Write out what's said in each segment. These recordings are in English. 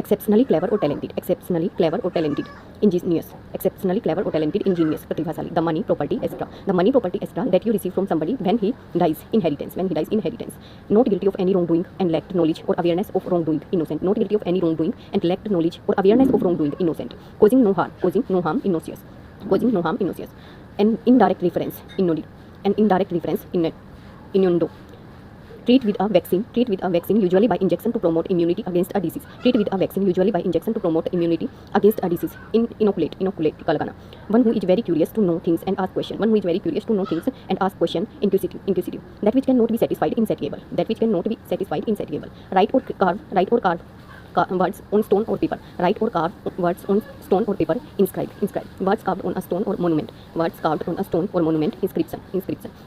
exceptionally clever or talented, exceptionally clever or talented, ingenious, exceptionally clever or talented, ingenious, प्रतिभाशाली, the money, property, extra, the money, property, extra that you receive from somebody when he dies, inheritance, when he dies, inheritance, not guilty of any wrongdoing and lacked knowledge or awareness of wrongdoing, innocent, not guilty of any wrongdoing and lacked knowledge or awareness of wrongdoing, innocent, causing no harm, innocent, causing no harm, innocent, an indirect reference, an indirect reference, innuendo. Treat with a vaccine usually by injection to promote immunity against a disease. Treat with a vaccine usually by injection to promote immunity against a disease. Inoculate टीका लगाना. One who is very curious to know things and ask question. One who is very curious to know things and ask question. Inquisitive. That which cannot be satisfied, insatiable. That which cannot be satisfied, insatiable. Write or carve words on stone or paper. Write or carve words on stone or paper. Inscribe. Words carved on a stone or monument. Words carved on a stone or monument. Inscription.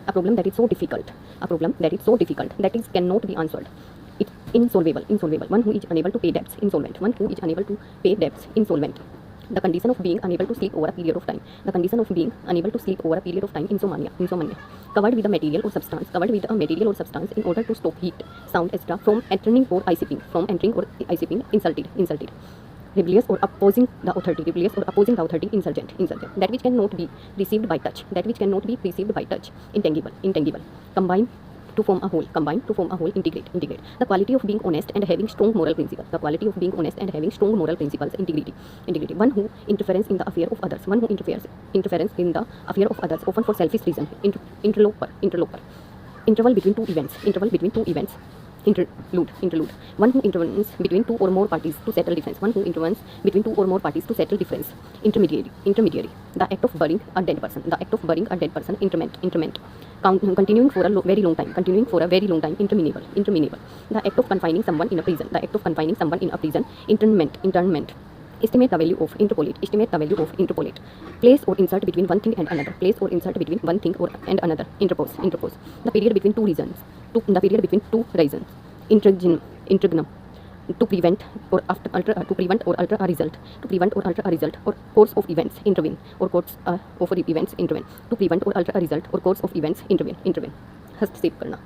A problem that is so difficult. That is cannot be answered. It's insolvable. One who is unable to pay debts. Insolvent. One who is unable to pay debts. Insolvent. The condition of being unable to sleep over a period of time. Insomnia. Covered with a material or substance. In order to stop heat, sound, etc. from entering or ICPing. Insulted. Rebellious or opposing the authority. Insurgent. That which cannot be received by touch. Intangible. Combine to form a whole. Integrate. The quality of being honest and having strong moral principles. Integrity. One who interferes in the affair of others. Often for selfish reason. Interloper. Interval between two events. Interlude. One who intervenes between two or more parties to settle difference. Intermediary. The act of burying a dead person. Interment. Continuing for a very long time. Interminable. The act of confining someone in a prison. Internment. Estimate the value of. Interpolate. Place or insert between one thing and another. Interpose. The period between two reasons. Interregnum. To prevent or alter a result. Or course of events. Intervene. To prevent or alter a result or course of events. Intervene. हस्तक्षेप करना.